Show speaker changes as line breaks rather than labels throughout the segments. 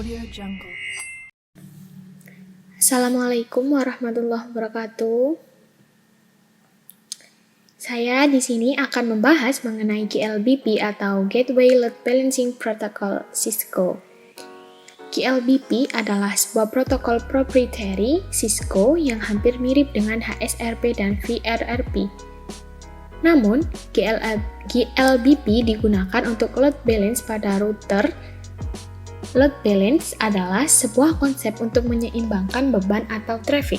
Audio Jungle.
Assalamualaikum warahmatullahi wabarakatuh. Saya di sini akan membahas mengenai GLBP atau Gateway Load Balancing Protocol Cisco. GLBP adalah sebuah protokol proprietary Cisco yang hampir mirip dengan HSRP dan VRRP. Namun, GLBP digunakan untuk load balance pada router. Load balance adalah sebuah konsep untuk menyeimbangkan beban atau traffic,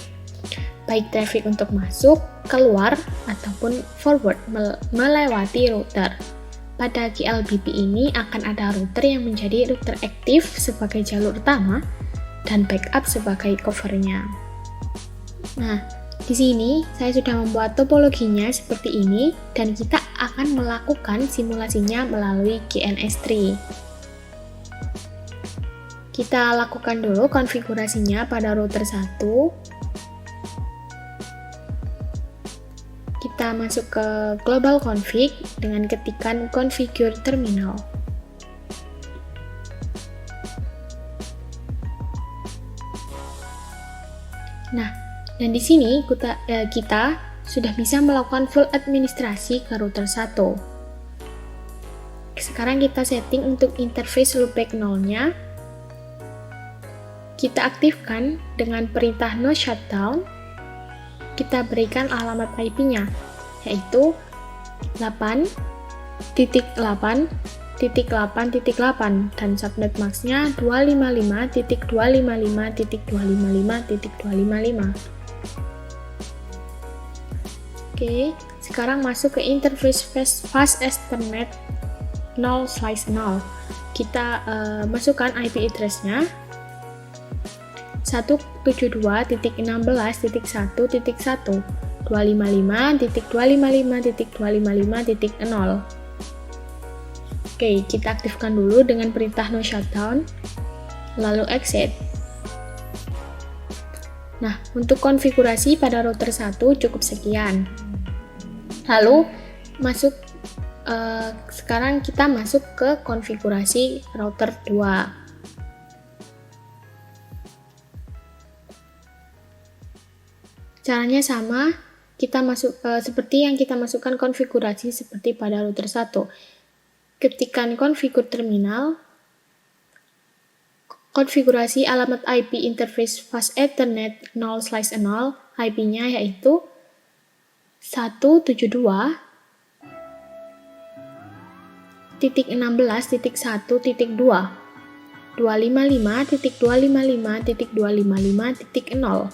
baik traffic untuk masuk, keluar, ataupun forward melewati router. Pada GLBP ini akan ada router yang menjadi router aktif sebagai jalur utama dan backup sebagai covernya. Nah, di sini saya sudah membuat topologinya seperti ini dan kita akan melakukan simulasinya melalui GNS3. Kita lakukan dulu konfigurasinya pada router 1. Kita masuk ke global config dengan ketikan configure terminal. Nah, dan di sini kita sudah bisa melakukan full administrasi ke router 1. Sekarang kita setting untuk interface loopback 0-nya. Kita aktifkan dengan perintah no shutdown. Kita berikan alamat IP-nya, yaitu 8.8.8.8 dan subnet max-nya 255.255.255.255. Oke, sekarang masuk ke interface fast Ethernet 0/0. Kita masukkan IP address-nya 172.16.1.1 255.255.255.0. Oke, kita aktifkan dulu dengan perintah no shutdown, lalu exit. Nah, untuk konfigurasi pada router 1 cukup sekian. Lalu sekarang kita masuk ke konfigurasi router 2. Caranya sama, kita seperti yang kita masukkan konfigurasi seperti pada router 1. Ketikkan configure terminal, konfigurasi alamat IP interface fast Ethernet 0/0, IP-nya yaitu 172.16.1.2 255.255.255.0.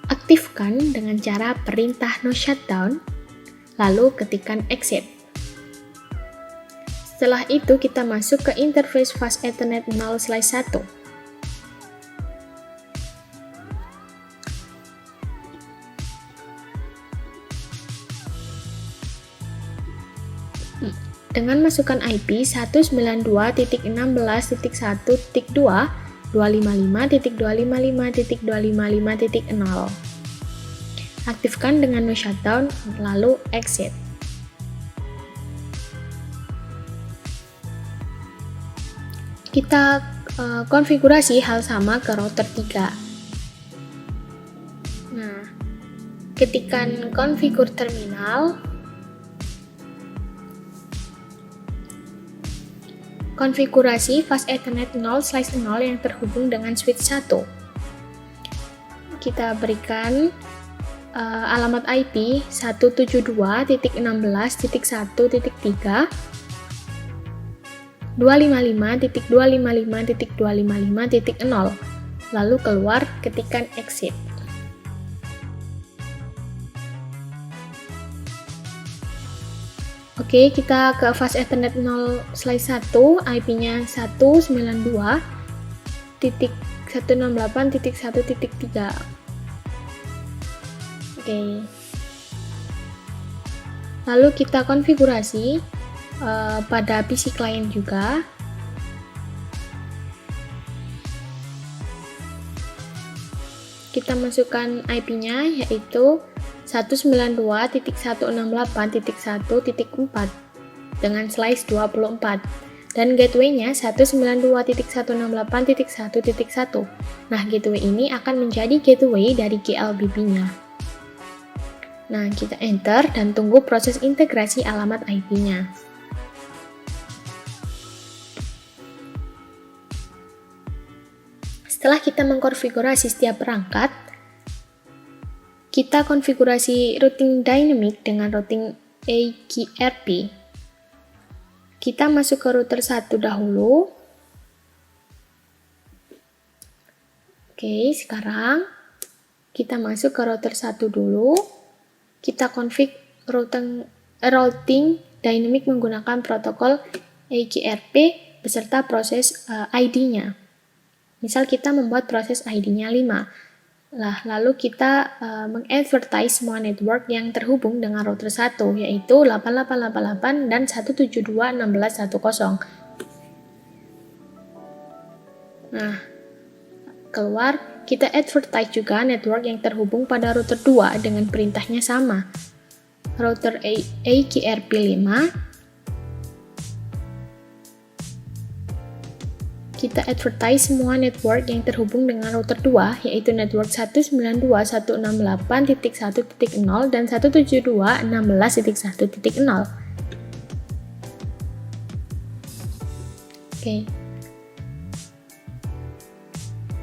Aktifkan dengan cara perintah no shutdown, lalu ketikkan exit. Setelah itu kita masuk ke interface fast Ethernet 0/1. Dengan masukkan IP 192.16.1.2 255.255.255.0. Aktifkan dengan no shutdown, lalu exit. Kita konfigurasi hal sama ke router 3. Nah, ketikan configure terminal, konfigurasi fast Ethernet 0/0 yang terhubung dengan switch 1. Kita berikan alamat IP 172.16.1.3 255.255.255.0, lalu keluar, ketikan exit. Oke, kita ke fast Ethernet 0/1, IP-nya 192.168.1.3. Oke. Lalu kita konfigurasi pada PC client juga. Kita masukkan IP-nya yaitu 192.168.1.4 dengan slice 24 dan gateway-nya 192.168.1.1. Nah, gateway ini akan menjadi gateway dari GLBP-nya. Nah, kita enter dan tunggu proses integrasi alamat IP-nya. Setelah kita mengkonfigurasi setiap perangkat, kita konfigurasi routing dynamic dengan routing AGRP. Kita masuk ke router 1 dahulu. Oke, sekarang kita masuk ke router 1 dulu. Kita config routing dynamic menggunakan protokol AGRP beserta proses ID-nya. Misal kita membuat proses ID-nya 5. Lalu kita mengadvertise semua network yang terhubung dengan router 1, yaitu 8888 dan 172.16.10. Nah, keluar, kita advertise juga network yang terhubung pada router 2 dengan perintahnya sama. Router AGRP 5, kita advertise semua network yang terhubung dengan router 2, yaitu network 192.168.1.0 dan 172.16.1.0. Oke.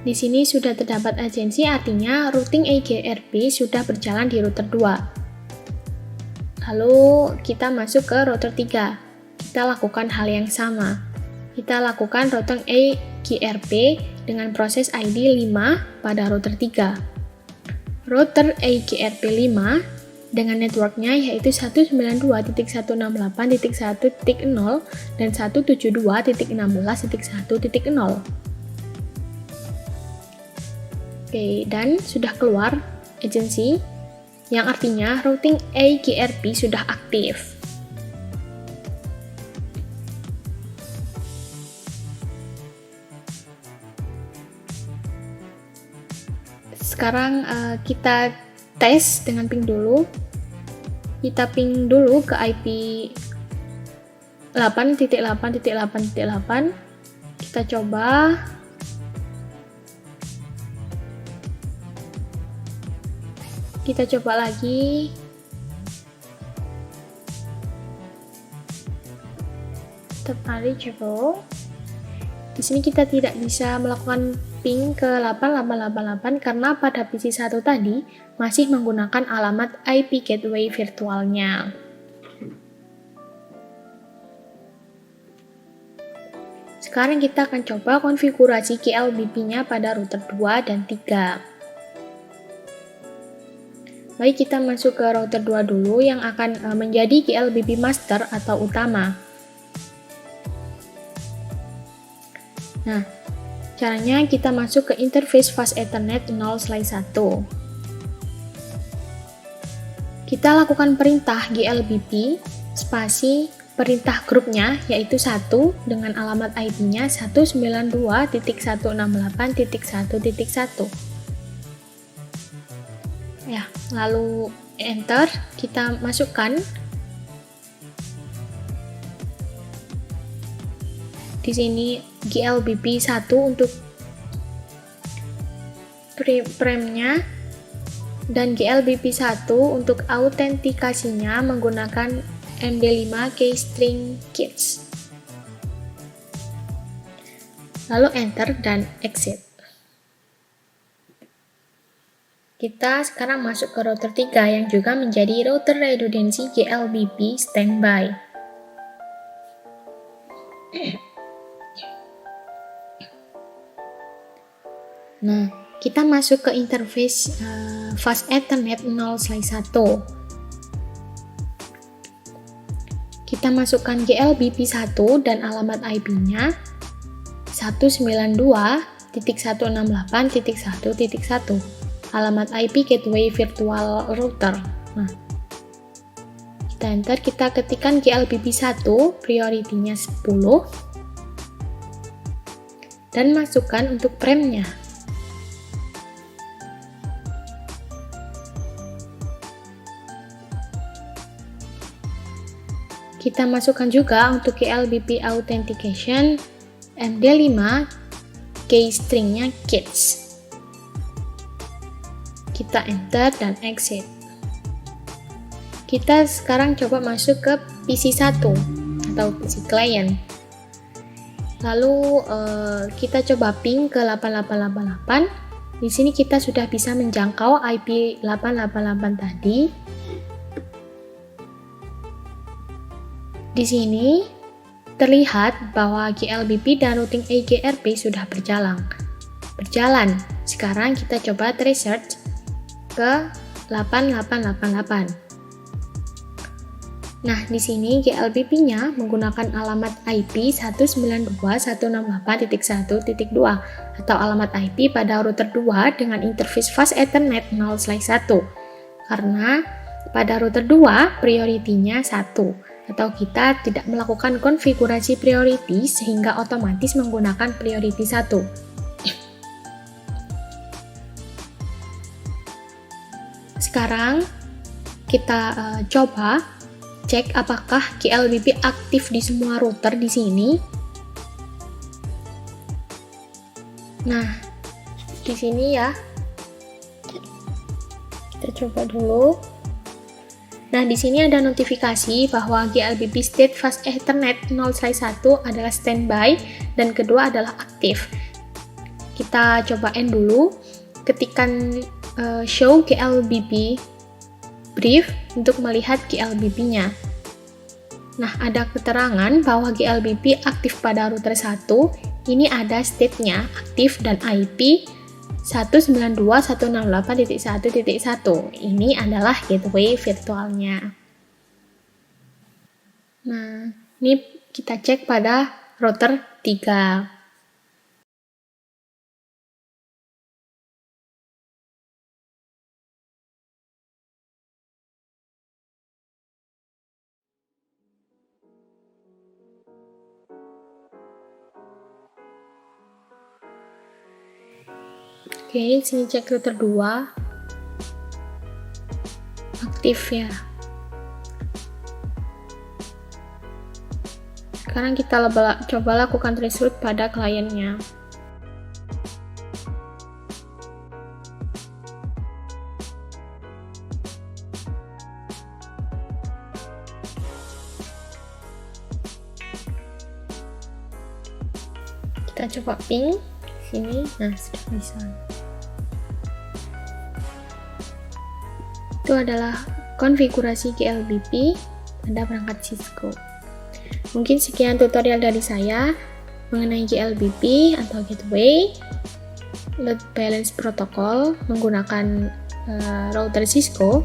Di sini sudah terdapat agensi, artinya routing AGRP sudah berjalan di router 2. Lalu kita masuk ke router 3. Kita lakukan hal yang sama. Kita lakukan routing AGRP dengan proses ID 5 pada router 3. Router AGRP 5 dengan networknya yaitu 192.168.1.0 dan 172.16.1.0. Oke, dan sudah keluar agensi, yang artinya routing AGRP sudah aktif. Sekarang kita tes dengan ping dulu. Kita ping dulu ke IP 8.8.8.8. Kita coba. Kita coba lagi. Tetap reachable. Di sini kita tidak bisa melakukan ping ke 8888 karena pada PC1 tadi masih menggunakan alamat IP gateway virtualnya. Sekarang kita akan coba konfigurasi GLBP-nya pada router 2 dan 3. Baik, kita masuk ke router 2 dulu yang akan menjadi GLBP master atau utama. Nah, caranya kita masuk ke interface fast Ethernet 0/1. Kita lakukan perintah GLBP spasi perintah grupnya yaitu 1 dengan alamat IP-nya 192.168.1.1. Ya, lalu enter, kita masukkan di sini GLBP 1 untuk prem-nya dan GLBP 1 untuk autentikasinya menggunakan MD5 keystring keys. Lalu enter dan exit. Kita sekarang masuk ke router 3 yang juga menjadi router redundancy GLBP standby. Nah, kita masuk ke interface fast Ethernet 0/1. Kita masukkan GLBP 1 dan alamat IP-nya 192.168.1.1. Alamat IP gateway virtual router. Nah, kita enter, kita ketikkan GLBP 1, priority-nya 10, dan masukkan untuk prem-nya. kita masukkan juga untuk GLBP Authentication MD5 key stringnya kids. Kita enter dan exit. Kita sekarang coba masuk ke PC1 atau PC client. Lalu kita coba ping ke 8888. Di sini kita sudah bisa menjangkau IP 888 tadi. Di sini terlihat bahwa GLBP dan routing EGRP sudah berjalan. Sekarang kita coba research ke 8888. Nah, di sini GLBP-nya menggunakan alamat IP 192.168.1.2 atau alamat IP pada router 2 dengan interface fast Ethernet 0/1. Karena pada router 2 priority-nya 1 atau kita tidak melakukan konfigurasi priority sehingga otomatis menggunakan priority 1. Sekarang kita coba cek apakah GLBP aktif di semua router di sini. Nah, di sini ya. Kita coba dulu. Nah, di sini ada notifikasi bahwa GLBP State Fast Ethernet 0/1 adalah standby dan kedua adalah aktif. Kita coba end dulu. Ketikkan show GLBP brief untuk melihat GLBP-nya. Nah, ada keterangan bahwa GLBP aktif pada router 1. Ini ada state-nya aktif dan IP 192.168.1.1. Ini adalah gateway virtualnya. Nah, ini kita cek pada router 3. Oke, sini cek router 2 aktif ya. Sekarang kita coba lakukan traceroute pada kliennya. Kita coba ping sini. Nah, sudah bisa. Itu adalah konfigurasi GLBP pada perangkat Cisco. Mungkin sekian tutorial dari saya mengenai GLBP atau Gateway Load Balance Protocol menggunakan router Cisco.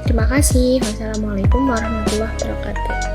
Terima kasih. Wassalamualaikum warahmatullahi wabarakatuh.